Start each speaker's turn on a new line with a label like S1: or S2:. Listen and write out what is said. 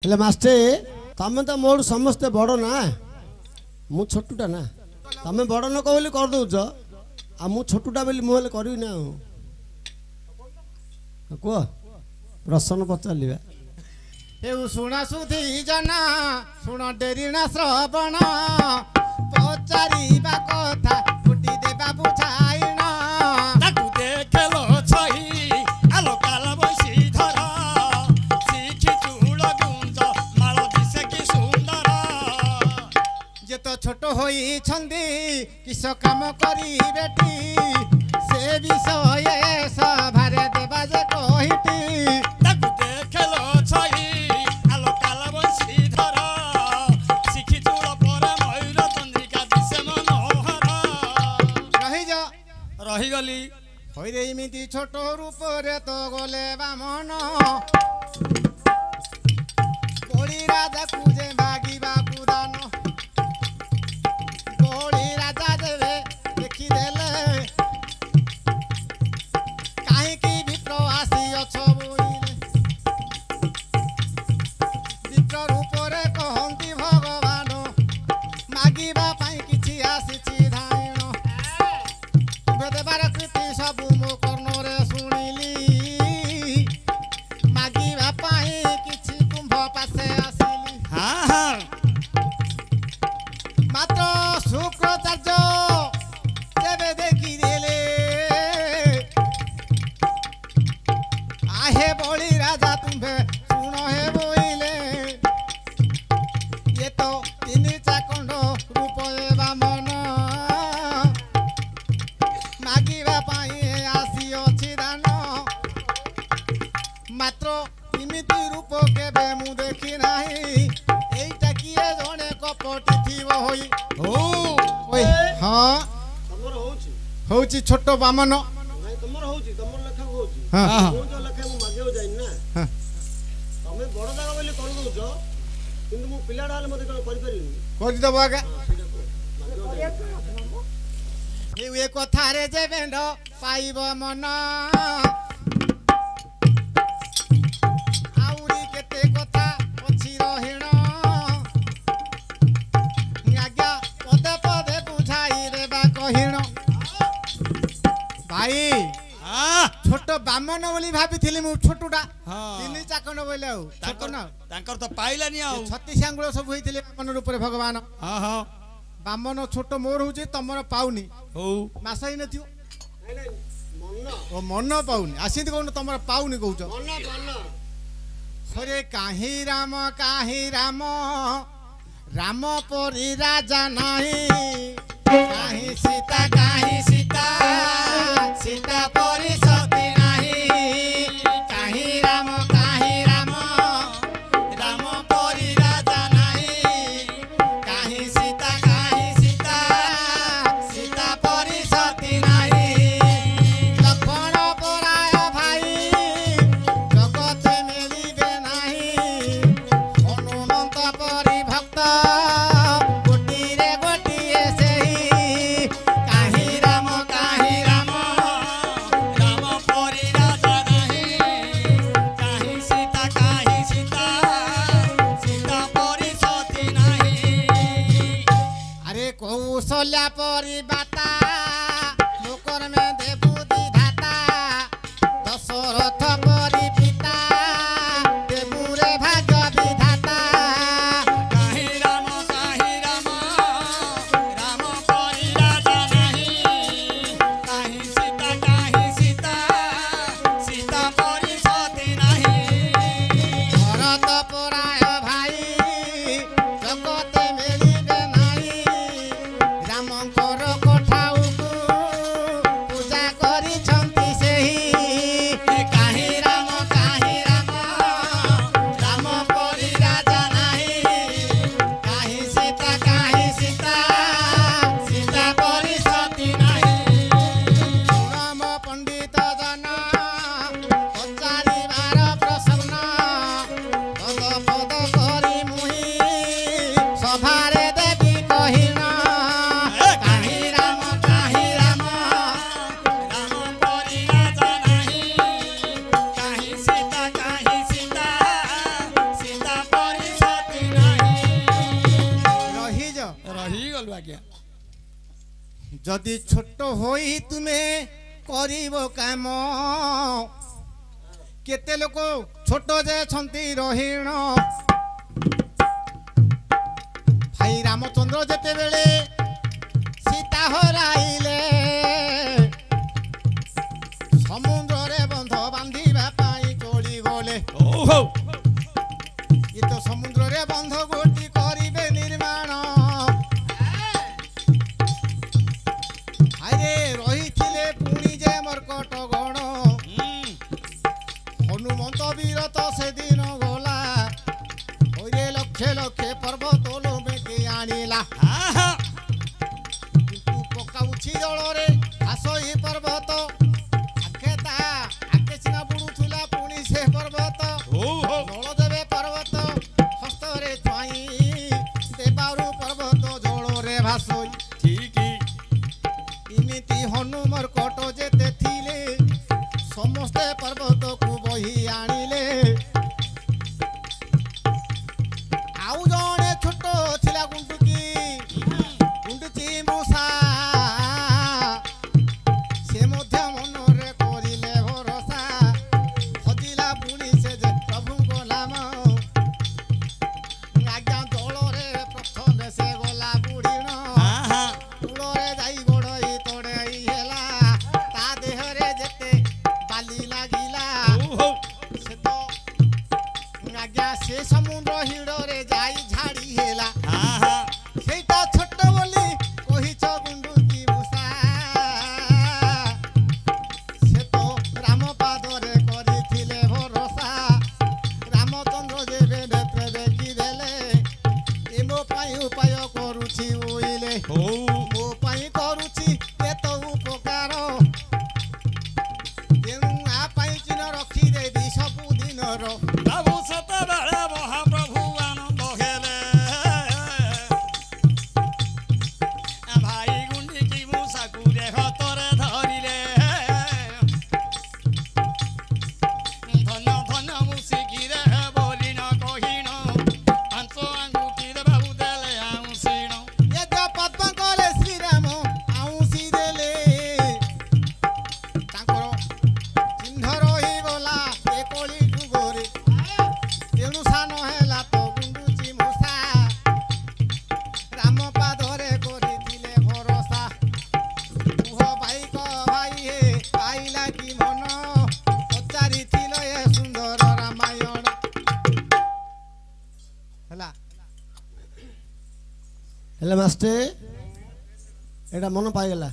S1: हेले मास्टर तमें तो मोर समस्ते बड़ ना मु छोटूटा ना तमें बड़ लोक बोली कर दौच आ मु छोटूटा बोली मुझे करी ना कह प्रश्न पचारा
S2: शुण सुधी जना शुण डेरीना श्रवण पचारिबा कथा फुटी देबा बुझाइना
S3: ताकू देखलो छही आलो काला बसी धर सीखी चूल गुंज माल दिसे की सुंदर
S2: जे तो छोट होई छंदी किस काम करी बेटी से विषय सभारे देबा जे कहिटी
S3: ताकू देखलो छही आलो काला बसी धर सीखी चूल पर मयूर चंद्रिका दिसे मनोहर रही गली
S2: होई रे इमिति छोट रूप रे तो गले बामन बड़ी राजा कुजे मागिबा कुदान बड़ी राजा देवे देखी देले काहे की विप्र आसी अछ बोइले विप्र रूप रे कहंती भगवान मागिबा पाई किछि आसीछि धाइण बेदेबार कृति सबु मो कर्णरे शुणिली मागिबा पाई किछि कुंभ पासे आसिली
S3: हाँ हाँ
S2: मात्र शुक्राचार्य जेबे देखी देले आहे बड़ी राजा तुम्हे शुण हे बोइले ये तो तीन चाकंड रूप बामन मागिबा पाई आसी अछि दान मात्र इमिति रूप केबे मु देखि नाही एइटा किए जणे कपटी थिबो होई ओय हां
S1: तमर होउची
S2: होउची छोट बामन
S1: भाई तमर होउची तमर लेखा होउची
S2: हां
S1: मो जो लेखा मु मागियो जाइन ना
S2: हां
S1: तमे बड़ जागा बोली कर दौच किंतु मु पिलाडा हाले मते कोन करि परिनी
S2: करि दबो आगा ए कथा रे जे बेंड पाइब मन आउरी केते कथा अछि रहिण आज्ञा पदे पदे बुझाई रे बा कहिण भाई
S3: हाँ
S2: छोट बामन बोली भाबिथिली मु छोटुडा
S3: हाँ।
S2: तिनी चाकण बोले आउ छोट न
S3: तांकर तो पाइलानी आउ
S2: 36 आंगुल सब होइथिले बामन रूप रे भगवान
S3: हाँ हाँ
S2: बामन छोट मोर होउची तमर पाउनी
S3: हो
S2: मासाई नथियो
S1: नै नै मन
S2: ओ मन पाउनी आसित कोन तमर पाउनी कहउछ
S1: मन मन
S2: हरे काहे राम राम परी राजा नाही काहे सीता सीता परी सती नाही काहे राम राम परी राजा नाही काहे सीता सीता परी सती नाही लक्ष्मण पराय भाई जगत मिलिबे नाही हनुमंत परी भक्त गोटीरे गोटीए सेही काहे राम
S3: राम परी राजा नहीं काहे सीता सीता परी सती नहीं
S2: अरे कौशल्या परी बाता लोकर में देबू विधाता दशरथ परी पिता देबू रे भाग्य विधाता
S3: काहे राम राम परी राजा नहीं काहे सीता सीता परी सती नहीं
S2: भरत पराय भाई जगत मिलिबे नाही रामଙ୍କର कोठाउକୁ पूजा କରିଛନ୍ତି ସେହି काहे राम राम परी राजा नाही काहे सीता सीता परी सती नाही राम पंडित जन पचारिବାର ପ୍ରସନ୍ନ ପଦ
S3: ଆଜ୍ଞା
S2: যদি ছোট হই তুমি করিব কাম কেতে লোক ছোট যে ছন্তি রহিণ ভাই রামচন্দ্র যেতেবেলে সীতা হরাইলে সমুদ্রে বন্ধ বাঁধিবা পাই চলি গলে
S3: ଓହୋ
S2: ଏ ତ ସମୁଦ୍ରରେ ବନ୍ଧ ଗୋଟି କରିବେ ନିର୍ମାଣ ଆରେ ରହିଥିଲେ ପୁଣି ଯେ ମର୍କଟ ଗଣ ହନୁମନ୍ତ ବୀର ତ ସେଦିନ ଗଲା ଓରେ ଲକ୍ଷେ ଲକ୍ଷେ ପର୍ବତ ଲୋମେକେ ଆଣିଲା
S3: ଆହା
S2: କିନ୍ତୁ ପକାଉଛି ଜଳରେ ଆସଇ ପର୍ବତ ଆଖେ ସିନା ବୁଡୁଥିଲା ପୁଣି ସେ ପର୍ବତ
S3: ଓହୋ
S2: ଜଳ ଦେବେ ପର୍ବତ ହସ୍ତରେ ଥୁଆଇ ଦେବାରୁ ପର୍ବତ ଜଳରେ ଭାସୋଇ
S3: ଠିକ
S2: ଏମିତି ହନୁମର କଟ ଯେତେ ଥିଲେ ସମସ୍ତେ ପର୍ବତକୁ ବହି ଆଣିଲେ ଆଉ ଜଣେ ଛୋଟ ଥିଲା ଗୁଣ୍ଡୁଚି ମୂଷା ସେ ମଧ୍ୟ ମନରେ କରିଲେ ଭରସା ହଜିଲା ପୁଣି ସେ ଯେ ପ୍ରଭୁଙ୍କ ନାମ ଆଜ୍ଞା ଜଳରେ ପ୍ରଥମେ ସେ ଗଲା ବୁଡ଼ିଣ
S3: ଆହା
S2: କୂଳରେ ଯାଇ ଗୋଡ଼ଇ ତଡ଼େଇ ହେଲା ତା ଦେହରେ ଯେତେ ବାଲି ଲାଗିଲା
S3: ଓହୋ
S2: ସେ ତ ଆଜ୍ଞା ସେ ସମୁଦ୍ର ହିଡ଼ରେ ଯାଇ ଝାଡ଼ି ହେଲା
S3: ଆହା
S2: ସେଇଟା ଛୋଟ ବୋଲି କହିଛ ଗୁଣ୍ଡୁଚି ମୂଷା ସେ ତ ରାମ ପାଦରେ କରିଥିଲେ ଭରସା ରାମଚନ୍ଦ୍ର ଯେବେ ନେତ୍ରେ ଦେଖିଦେଲେ ଏ ମୋ ପାଇଁ ଉପାୟ କରୁଛି ଉଇଲେ
S3: ହଉ
S2: ମୋ ପାଇଁ କରୁଛି ଏତ ଉପକାର ତେଣୁ ଆ ପାଇଁ ଚିହ୍ନ ରଖିଦେବି ସବୁଦିନର
S3: ବାବୁ ସେତେବେଳେ ମହାପ୍ରଭୁ ଆନନ୍ଦ ହେଲେ ଭାଇ ଗୁଣ୍ଡିଚି ମୂଷାକୁ ଦେହ ତରେ ଧରିଲେ ଧନ ଧନ ମୂଷିକିରେ ବୋଲି ନ କହିଣ ପାଞ୍ଚ ଆଙ୍ଗୁଠିରେ ବାବୁ ଦେଲେ ଆଉଁସିଣ
S2: ଏ ଯ ପଦ୍ମ କଲେ ଶ୍ରୀରାମ ଆଉଁସି ଦେଲେ ତାଙ୍କର ଚିହ୍ନ ରହିଗଲା ଏ କଳି ଯୁଗରେ ତେଣୁ ସାନ ହେଲା ତ ଗୁଣ୍ଡୁଚି ମୂଷା ରାମ ପାଦରେ କରିଥିଲେ ଭରସା କୁହ ଭାଇ କ ଭାଇ ହେ ପାଇଲା କି ମନ ପଚାରିଥିଲ ଏ ସୁନ୍ଦର ରାମାୟଣ ହେଲା
S1: ହେଲେ ମାଷ୍ଟେ ଏଇଟା ମନ ପାଇଗଲା